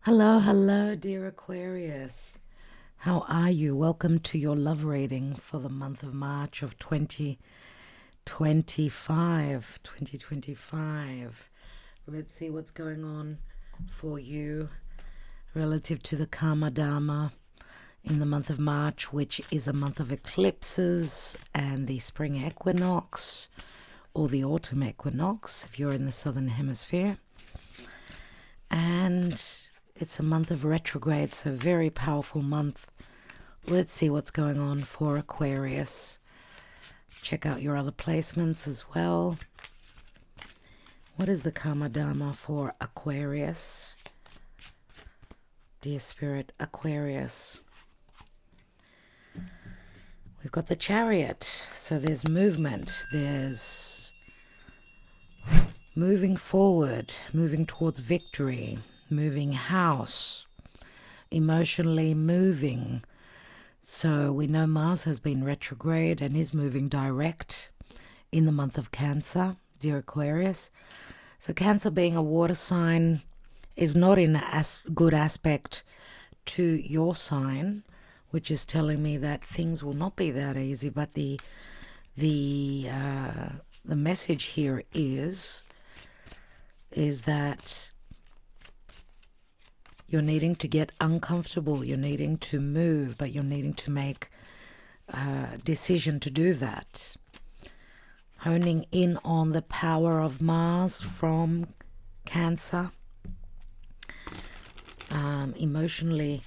Hello, dear Aquarius. How are you? Welcome to your love reading for the month of March of 2025. 2025. Let's see what's going on for you relative to the Karma Dharma in the month of March, which is a month of eclipses and the spring equinox or the autumn equinox if you're in the southern hemisphere. And it's a month of retrograde, so very powerful month. Let's see what's going on for Aquarius. Check out your other placements as well. What is the Karma Dharma for Aquarius? Dear Spirit, Aquarius. We've got the Chariot, so there's movement. There's moving forward, moving towards victory, moving house, emotionally moving. So we know Mars has been retrograde and is moving direct in the month of Cancer, dear Aquarius. So Cancer, being a water sign, is not in a good aspect to your sign, which is telling me that things will not be that easy. But the message here is that you're needing to get uncomfortable, you're needing to move, but you're needing to make a decision to do that. Honing in on the power of Mars from Cancer, emotionally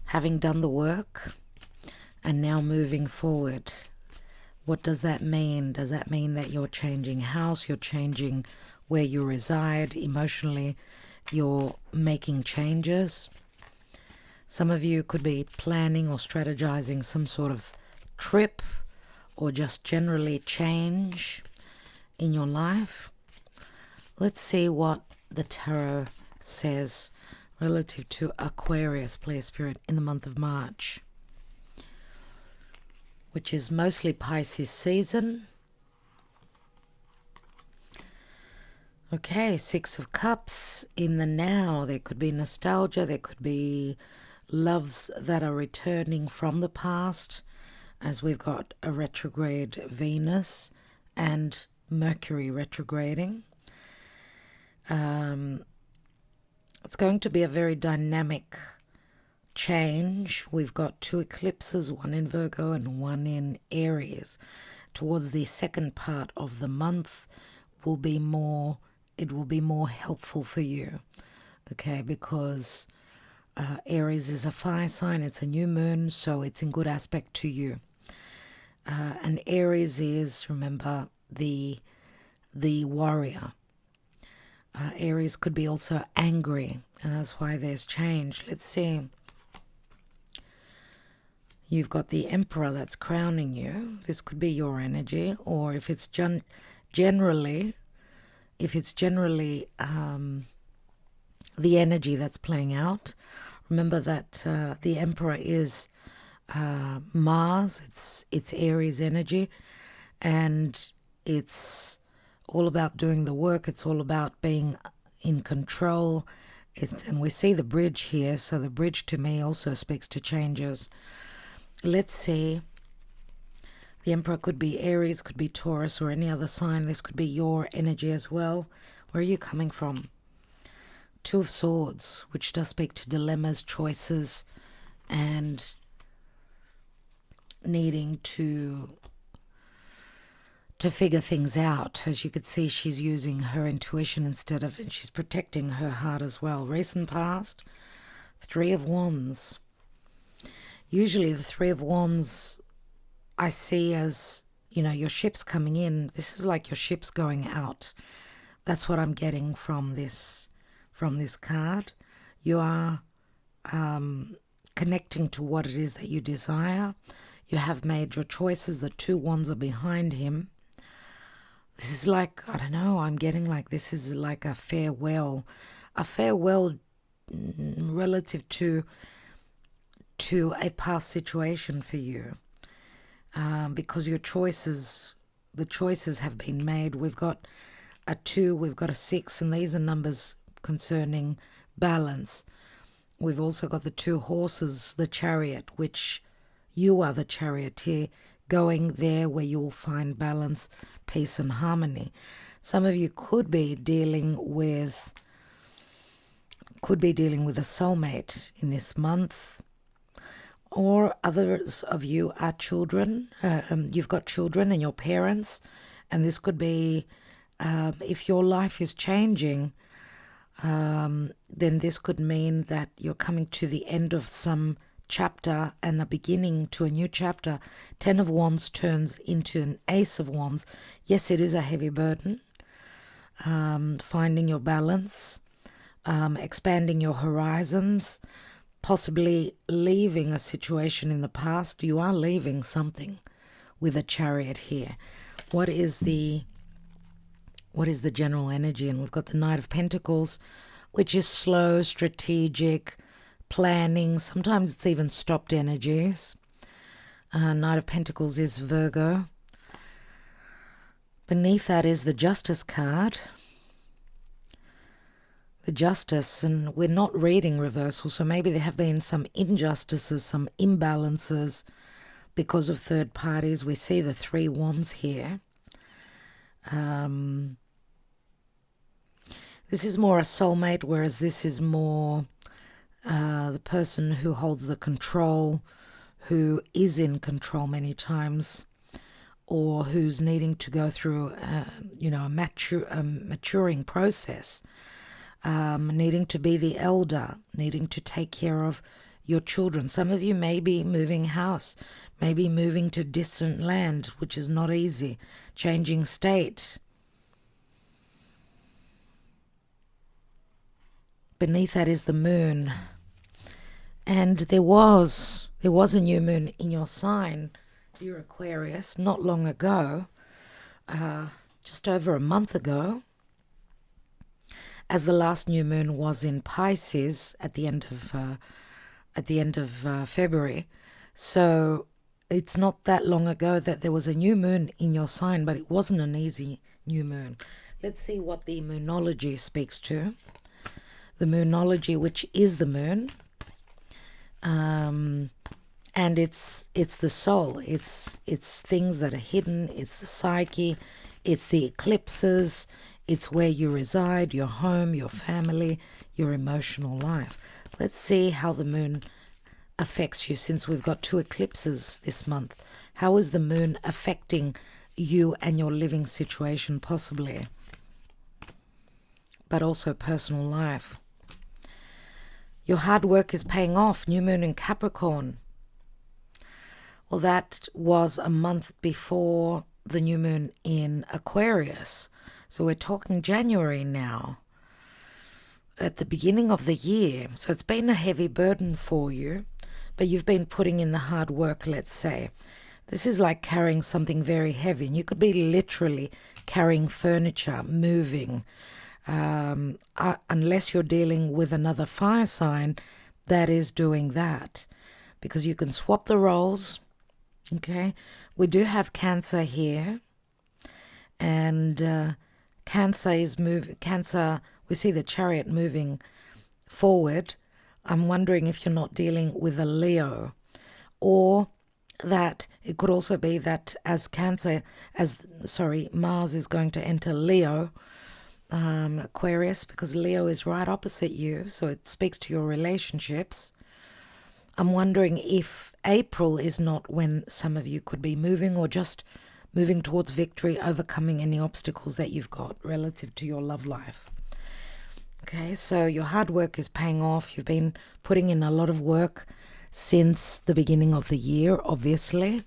having done the work and now moving forward. What does that mean? Does that mean that you're changing house, you're changing where you reside emotionally? You're making changes. Some of you could be planning or strategizing some sort of trip or just generally change in your life. Let's see what the tarot says relative to Aquarius, please, Spirit, in the month of March, which is mostly Pisces season. Okay, Six of Cups in the now. There could be nostalgia. There could be loves that are returning from the past, as we've got a retrograde Venus and Mercury retrograding. It's going to be a very dynamic change. We've got two eclipses, one in Virgo and one in Aries. Towards the second part of the month will be more helpful for you, okay, because Aries is a fire sign, it's a new moon, so it's in good aspect to you. And Aries is, remember, the warrior. Aries could be also angry, and that's why there's change. Let's see. You've got the Emperor that's crowning you. This could be your energy, or if it's generally the energy that's playing out. Remember that the Emperor is Mars. It's Aries energy, and it's all about doing the work. It's all about being in control. And we see the bridge here, so the bridge to me also speaks to changes. Let's see. The Emperor could be Aries, could be Taurus, or any other sign. This could be your energy as well. Where are you coming from? Two of Swords, which does speak to dilemmas, choices, and needing to figure things out. As you could see, she's using her intuition and she's protecting her heart as well. Recent past, Three of Wands. Usually the Three of Wands I see as, your ship's coming in. This is like your ship's going out. That's what I'm getting from this card. You are connecting to what it is that you desire. You have made your choices. The Two Wands are behind him. This is like, I don't know, I'm getting like this is like a farewell relative to a past situation for you. Because the choices have been made. We've got a 2, we've got a 6, and these are numbers concerning balance. We've also got the 2 horses, the chariot, which you are the charioteer, going there where you'll find balance, peace, and harmony. Some of you could be dealing with a soulmate in this month, or others of you are children. You've got children and your parents, and this could be if your life is changing, then this could mean that you're coming to the end of some chapter and a beginning to a new chapter. 10 of Wands turns into an Ace of Wands. Yes, it is a heavy burden. Finding your balance, expanding your horizons, possibly leaving a situation in the past. You are leaving something with a Chariot here. What is the general energy? And we've got the Knight of Pentacles, which is slow, strategic, planning. Sometimes it's even stopped energies. Knight of Pentacles is Virgo. Beneath that is the Justice card. The Justice, and we're not reading reversal, so maybe there have been some injustices, some imbalances because of third parties. We see the 3 wands here. This is more a soulmate, whereas this is more the person who holds the control, who is in control many times, or who's needing to go through a maturing process, needing to be the elder, needing to take care of your children. Some of you may be moving house, maybe moving to distant land, which is not easy, changing state. Beneath that is the moon. And there was a new moon in your sign, dear Aquarius, not long ago, just over a month ago, as the last new moon was in Pisces at the end of February. So it's not that long ago that there was a new moon in your sign, but it wasn't an easy new moon. Let's see what the moonology speaks to. The moonology, which is the moon, and it's the soul. It's things that are hidden. It's the psyche. It's the eclipses. It's where you reside, your home, your family, your emotional life. Let's see how the moon affects you, since we've got 2 eclipses this month. How is the moon affecting you and your living situation, possibly, but also personal life? Your hard work is paying off. New moon in Capricorn. Well, that was a month before the new moon in Aquarius. So we're talking January now, at the beginning of the year. So it's been a heavy burden for you, but you've been putting in the hard work, let's say. This is like carrying something very heavy. And you could be literally carrying furniture, moving, unless you're dealing with another fire sign that is doing that, because you can swap the roles. Okay, we do have Cancer here, and Cancer is Cancer, we see the Chariot moving forward. I'm wondering if you're not dealing with a Leo, or that it could also be that as Mars is going to enter Leo, Aquarius, because Leo is right opposite you, so it speaks to your relationships. I'm wondering if April is not when some of you could be moving, or just moving towards victory, overcoming any obstacles that you've got relative to your love life. Okay, so your hard work is paying off. You've been putting in a lot of work since the beginning of the year, obviously.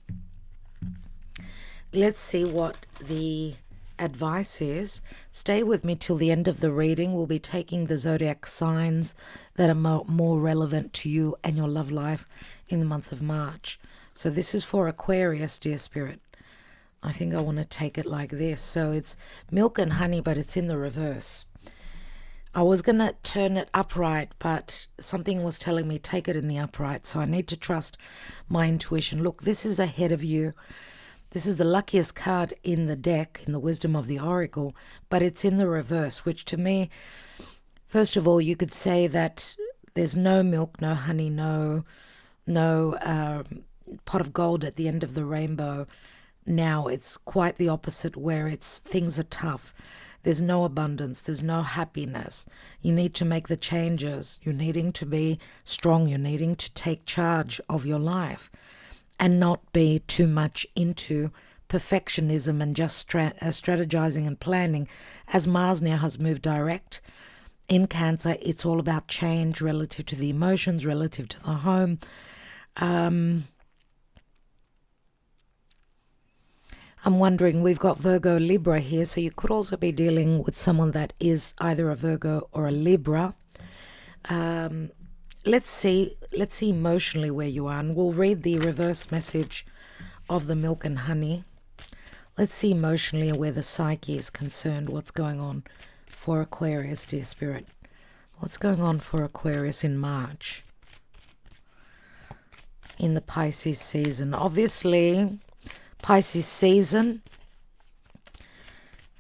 Let's see what the advice is. Stay with me till the end of the reading. We'll be taking the zodiac signs that are more relevant to you and your love life in the month of March. So this is for Aquarius, dear Spirit. I think I want to take it like this. So it's milk and honey, but it's in the reverse. I was going to turn it upright, but something was telling me take it in the upright. So I need to trust my intuition. Look, this is ahead of you. This is the luckiest card in the deck, in the Wisdom of the Oracle, but it's in the reverse, which to me First of all, you could say that there's no milk, no honey, no pot of gold at the end of the rainbow. Now it's quite the opposite, where it's things are tough. There's no abundance, there's no happiness. You need to make the changes. You're needing to be strong. You're needing to take charge of your life and not be too much into perfectionism and just strategizing and planning. As Mars now has moved direct in Cancer, it's all about change relative to the emotions, relative to the home. I'm wondering, we've got Virgo Libra here, so you could also be dealing with someone that is either a Virgo or a Libra. Let's see emotionally where you are, and we'll read the reverse message of the milk and honey. Let's see emotionally where the psyche is concerned. What's going on for Aquarius, dear Spirit? What's going on for Aquarius in March? In the Pisces season. Obviously, Pisces season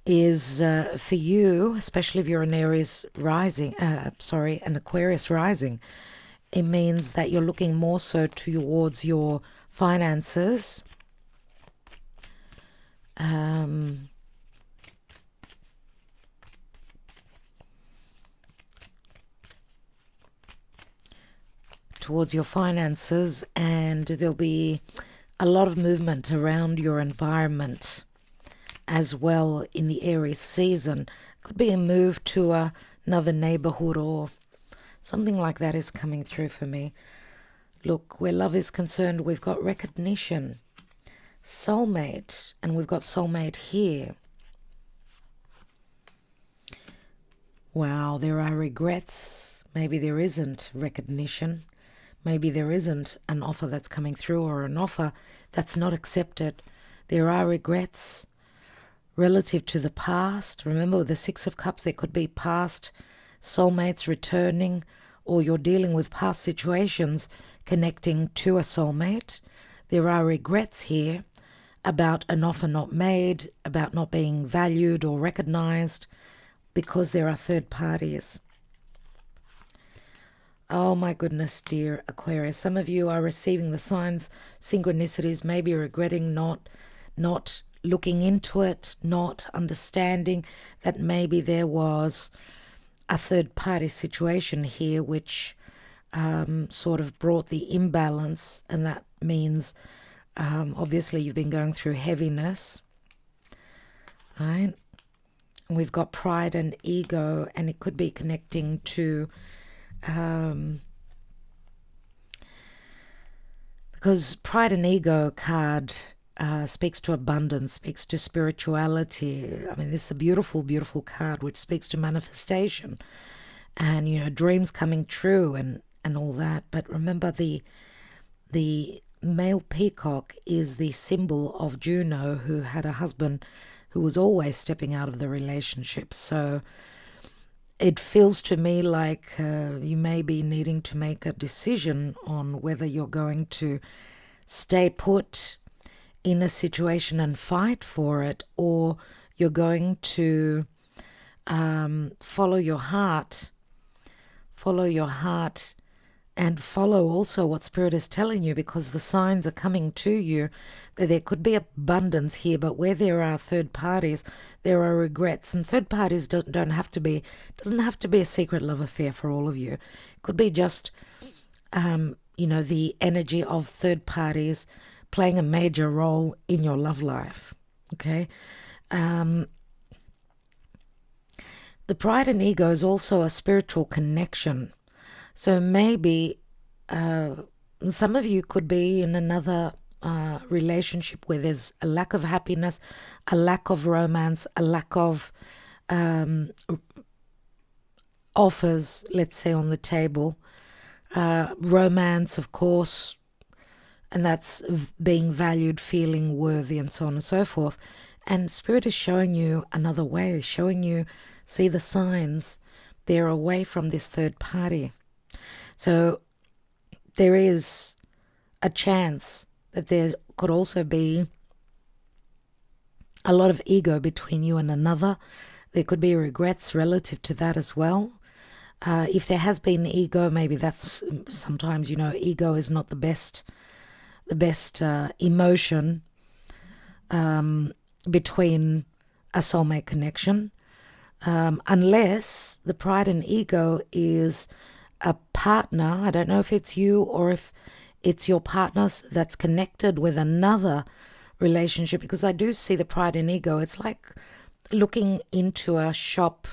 is for you, especially if you're an Aries rising, an Aquarius rising. It means that you're looking more so towards your finances, and there'll be a lot of movement around your environment as well in the Aries season. Could be a move to another neighborhood or something like that is coming through for me. Look, where love is concerned, we've got recognition, soulmate, and we've got soulmate here. Wow, there are regrets. Maybe there isn't recognition. Maybe there isn't an offer that's coming through, or an offer that's not accepted. There are regrets relative to the past. Remember, with the Six of Cups, there could be past soulmates returning, or you're dealing with past situations connecting to a soulmate. There are regrets here about an offer not made, about not being valued or recognized, because there are third parties. Oh my goodness, dear Aquarius. Some of you are receiving the signs, synchronicities, maybe regretting not looking into it, not understanding that maybe there was a third party situation here which sort of brought the imbalance, and that means obviously you've been going through heaviness, right? And we've got pride and ego, and it could be connecting to because pride and ego card speaks to abundance, speaks to spirituality. I mean, this is a beautiful, beautiful card which speaks to manifestation and, you know, dreams coming true and all that. But remember, the male peacock is the symbol of Juno, who had a husband who was always stepping out of the relationship. So it feels to me like you may be needing to make a decision on whether you're going to stay put in a situation and fight for it, or you're going to follow your heart, and follow also what Spirit is telling you, because the signs are coming to you that there could be abundance here, but where there are third parties, there are regrets. And third parties doesn't have to be a secret love affair for all of you. It could be just, the energy of third parties playing a major role in your love life, okay? The pride and ego is also a spiritual connection. So maybe some of you could be in another relationship where there's a lack of happiness, a lack of romance, a lack of offers, let's say, on the table. Romance, of course, and that's being valued, feeling worthy, and so on and so forth. And Spirit is showing you another way, showing you, see the signs, they're away from this third party. So there is a chance that there could also be a lot of ego between you and another. There could be regrets relative to that as well. If there has been ego, maybe that's sometimes, ego is not the best emotion between a soulmate connection, unless the pride and ego is a partner. I don't know if it's you or if it's your partner that's connected with another relationship, because I do see the pride and ego. It's like looking into a shop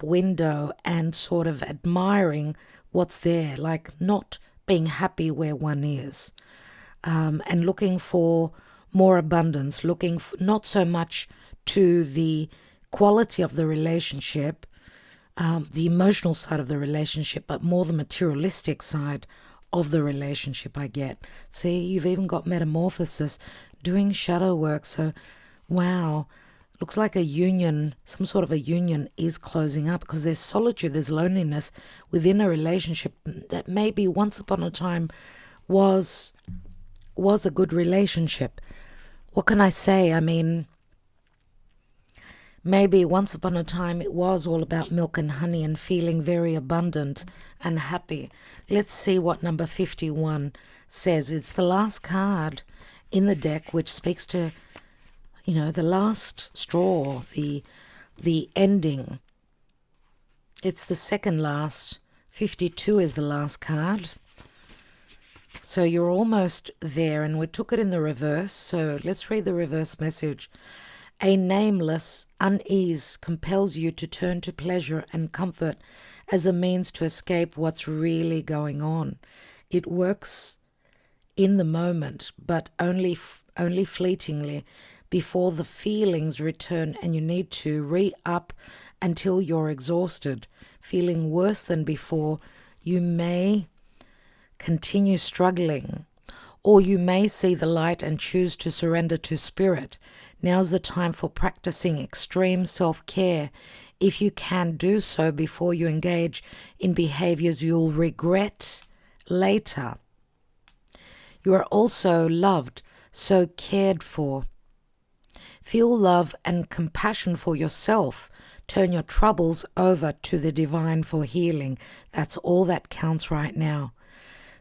window and sort of admiring what's there, like not being happy where one is, and looking for more abundance, looking not so much to the quality of the relationship, the emotional side of the relationship, but more the materialistic side of the relationship. I get. See, you've even got metamorphosis, doing shadow work. So, wow, looks like a union, some sort of a union is closing up, because there's solitude, there's loneliness within a relationship that maybe once upon a time was a good relationship. What can I say? I mean, maybe once upon a time it was all about milk and honey and feeling very abundant and happy. Let's see what number 51 says. It's the last card in the deck, which speaks to, the last straw, the ending. It's the second last. 52 is the last card. So you're almost there, and we took it in the reverse. So let's read the reverse message. A nameless unease compels you to turn to pleasure and comfort as a means to escape what's really going on. It works in the moment, but only fleetingly, before the feelings return, and you need to re-up until you're exhausted, feeling worse than before. You may continue struggling, or you may see the light and choose to surrender to spirit. Now's the time for practicing extreme self-care. If you can, do so before you engage in behaviors you'll regret later. You are also loved, so cared for. Feel love and compassion for yourself. Turn your troubles over to the divine for healing. That's all that counts right now.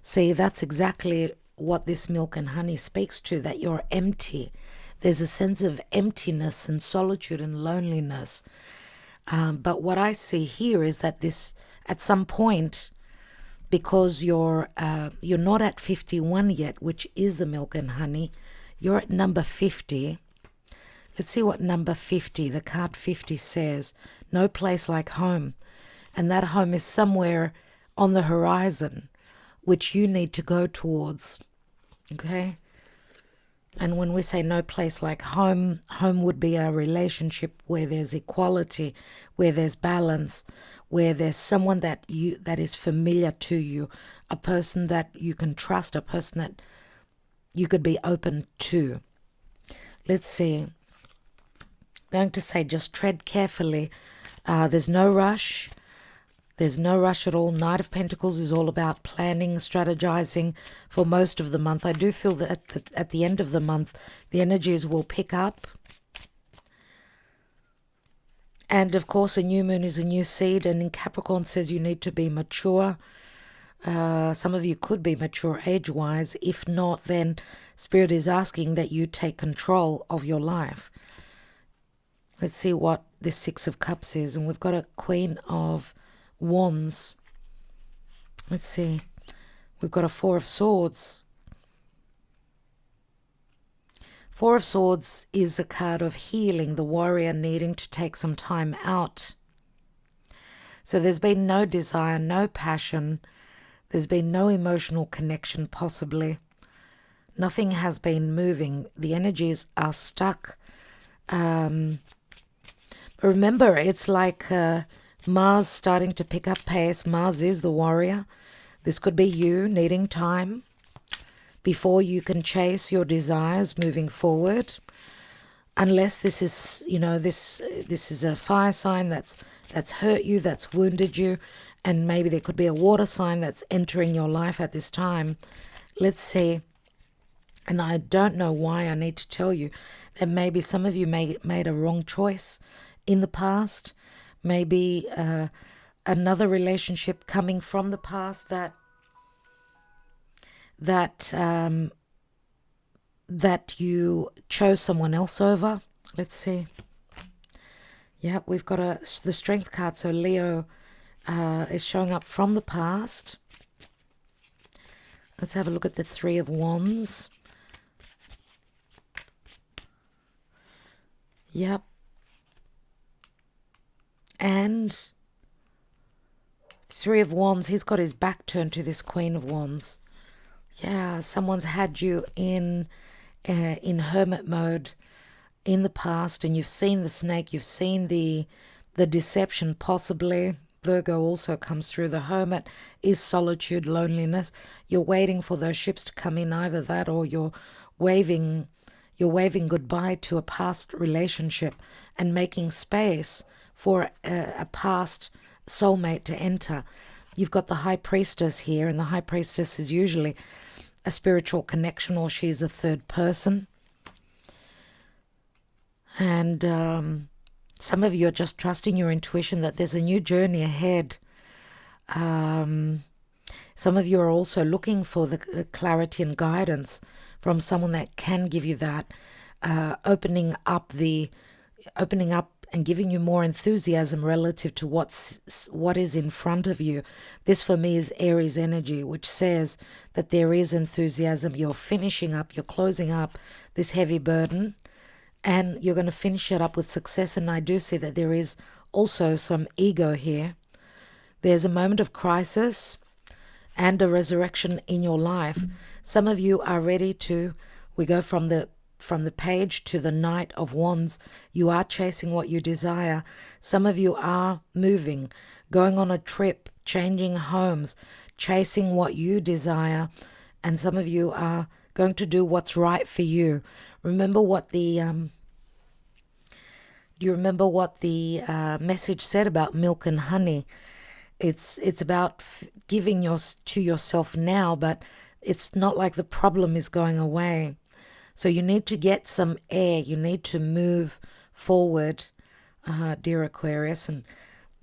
See, that's exactly what this milk and honey speaks to, that you're empty. There's a sense of emptiness and solitude and loneliness. But what I see here is that this, at some point, because you're not at 51 yet, which is the milk and honey, you're at number 50. Let's see what number 50, the card 50 says. No place like home. And that home is somewhere on the horizon, which you need to go towards. Okay? And when we say no place like home, home would be a relationship where there's equality, where there's balance, where there's someone that is familiar to you, a person that you can trust, a person that you could be open to. Let's see. I'm going to say just tread carefully. There's no rush. There's no rush at all. Knight of Pentacles is all about planning, strategizing for most of the month. I do feel that at the end of the month, the energies will pick up. And of course, a new moon is a new seed. And in Capricorn says you need to be mature. Some of you could be mature age-wise. If not, then Spirit is asking that you take control of your life. Let's see what this Six of Cups is. And we've got a Queen of Wands. Let's see. We've got a Four of Swords. Four of Swords is a card of healing, the warrior needing to take some time out. So there's been no desire, no passion. There's been no emotional connection, possibly. Nothing has been moving. The energies are stuck. Remember, it's like Mars starting to pick up pace. Mars is the warrior. This could be you needing time before you can chase your desires moving forward. Unless this is, this is a fire sign that's hurt you, that's wounded you, and maybe there could be a water sign that's entering your life at this time. Let's see. And I don't know why I need to tell you that maybe some of you made a wrong choice in the past. maybe another relationship coming from the past that you chose someone else over. Let's see. Yeah, we've got the Strength card. So Leo is showing up from the past. Let's have a look at the Three of Wands. Yep. And Three of Wands, he's got his back turned to this Queen of Wands. Yeah, someone's had you in hermit mode in the past, and you've seen the snake, you've seen the deception possibly. Virgo also comes through. The hermit is solitude, loneliness. You're waiting for those ships to come in, either that or you're waving goodbye to a past relationship and making space for a past soulmate to enter. You've got the High Priestess here, and the High Priestess is usually a spiritual connection, or she's a third person. And some of you are just trusting your intuition that there's a new journey ahead. Some of you are also looking for the clarity and guidance from someone that can give you that, opening up and giving you more enthusiasm relative to what is in front of you. This for me is Aries energy, which says that there is enthusiasm. You're finishing up, you're closing up this heavy burden, and you're going to finish it up with success. And I do see that there is also some ego here. There's a moment of crisis and a resurrection in your life. Some of you are ready to, we go from the page to the Knight of Wands. You are chasing what you desire. Some of you are moving, going on a trip, changing homes, chasing what you desire. And some of you are going to do what's right for you. Remember what the do you remember what the message said about milk and honey? It's about giving to yourself now, but it's not like the problem is going away. So you need to get some air. You need to move forward, dear Aquarius. And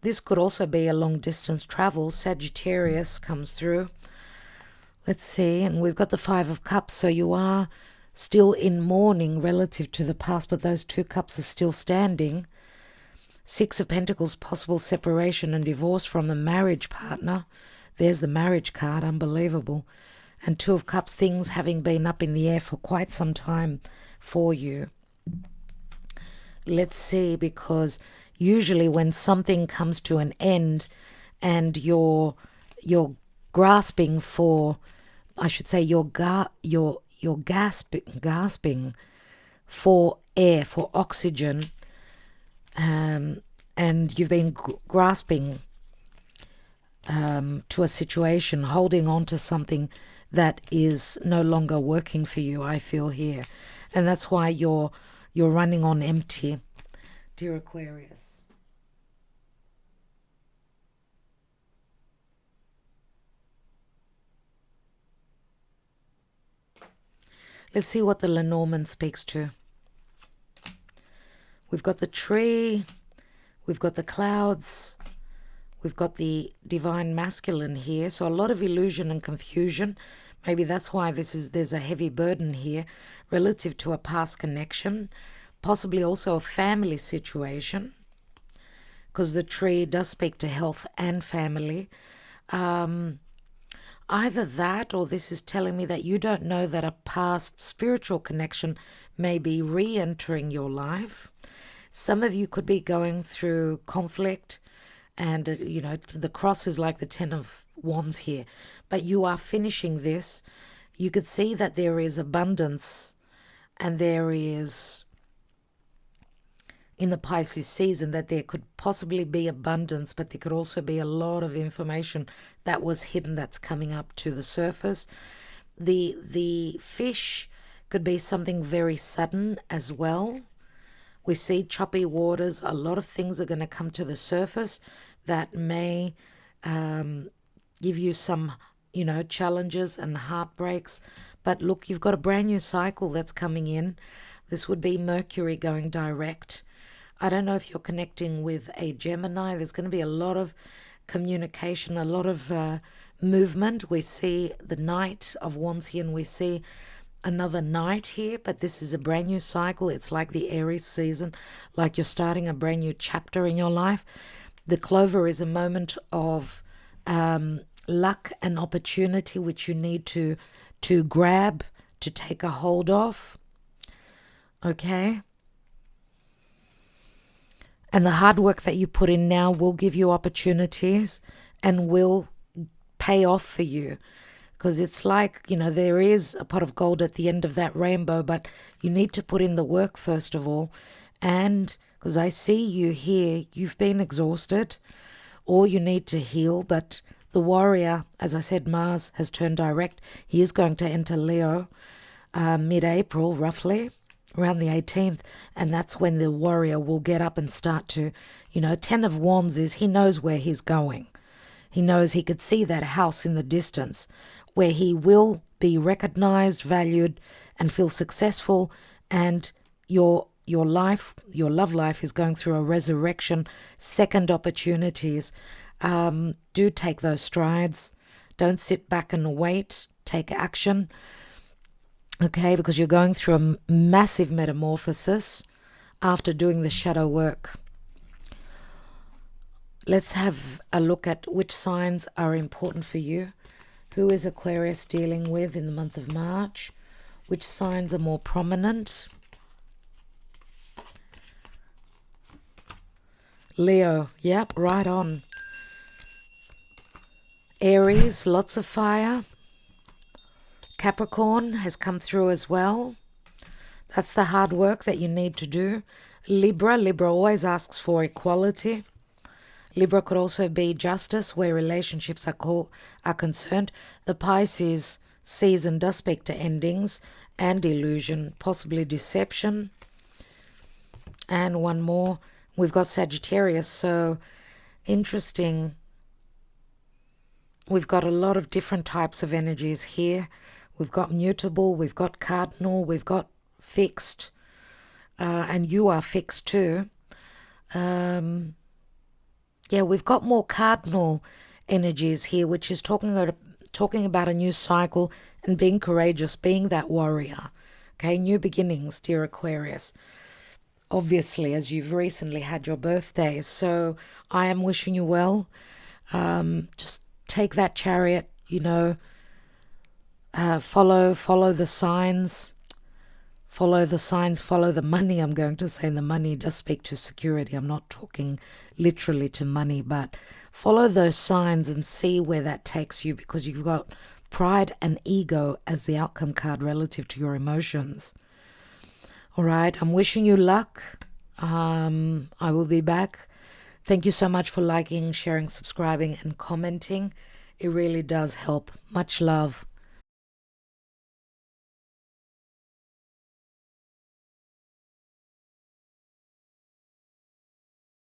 this could also be a long distance travel. Sagittarius comes through. Let's see. And we've got the Five of Cups. So you are still in mourning relative to the past, but those two cups are still standing. Six of Pentacles, possible separation and divorce from a marriage partner. There's the marriage card, unbelievable. And Two of Cups, things having been up in the air for quite some time for you. Let's see, because usually when something comes to an end and you're grasping for, I should say, you're gasping for air, for oxygen, and you've been grasping to a situation, holding on to something that is no longer working for you, I feel here. And that's why you're running on empty, dear Aquarius. Let's see what the Lenormand speaks to. We've got the tree, we've got the clouds, we've got the divine masculine here. So a lot of illusion and confusion. Maybe that's why there's a heavy burden here relative to a past connection, possibly also a family situation, because the tree does speak to health and family. Either that, or this is telling me that you don't know that a past spiritual connection may be re-entering your life. Some of you could be going through conflict, and the cross is like the Ten of Wands here, but you are finishing this. You could see that there is abundance, and there is, in the Pisces season, that there could possibly be abundance, but there could also be a lot of information that was hidden that's coming up to the surface. The fish could be something very sudden as well. We see choppy waters. A lot of things are going to come to the surface that may give you some, challenges and heartbreaks. But look, you've got a brand new cycle that's coming in. This would be Mercury going direct. I don't know if you're connecting with a Gemini. There's going to be a lot of communication, a lot of movement. We see the Knight of Wands here, and we see another Knight here, but this is a brand new cycle. It's like the Aries season, like you're starting a brand new chapter in your life. The Clover is a moment of luck and opportunity, which you need to grab, to take a hold of. Okay? And the hard work that you put in now will give you opportunities and will pay off for you. Because it's like, you know, there is a pot of gold at the end of that rainbow, but you need to put in the work first of all. And because I see you here, you've been exhausted, or you need to heal. But the warrior, as I said, Mars has turned direct. He is going to enter Leo mid-April, roughly, around the 18th. And that's when the warrior will get up and start to, you know, 10 of Wands is he knows where he's going. He knows he could see that house in the distance where he will be recognized, valued, and feel successful. And your life, your love life is going through a resurrection, second opportunities. Do take those strides. Don't sit back and wait. Take action. Okay, because you're going through a massive metamorphosis after doing the shadow work. Let's have a look at which signs are important for you. Who is Aquarius dealing with in the month of March? Which signs are more prominent? Leo, yep, right on. Aries, lots of fire. Capricorn has come through as well. That's the hard work that you need to do. Libra always asks for equality. Libra could also be justice where relationships are concerned. The Pisces season does speak to endings and illusion, possibly deception. And one more, we've got Sagittarius, so interesting. We've got a lot of different types of energies here. We've got mutable, we've got cardinal, we've got fixed, and you are fixed too. Yeah, we've got more cardinal energies here, which is talking about a new cycle and being courageous, being that warrior. Okay, new beginnings, dear Aquarius. Obviously, as you've recently had your birthday, so I am wishing you well. Just take that chariot, you know, follow the signs. Follow the signs, follow the money. I'm going to say the money does speak to security. I'm not talking literally to money, but follow those signs and see where that takes you, because you've got pride and ego as the outcome card relative to your emotions. All right, I'm wishing you luck. I will be back. Thank you so much for liking, sharing, subscribing, and commenting. It really does help. Much love.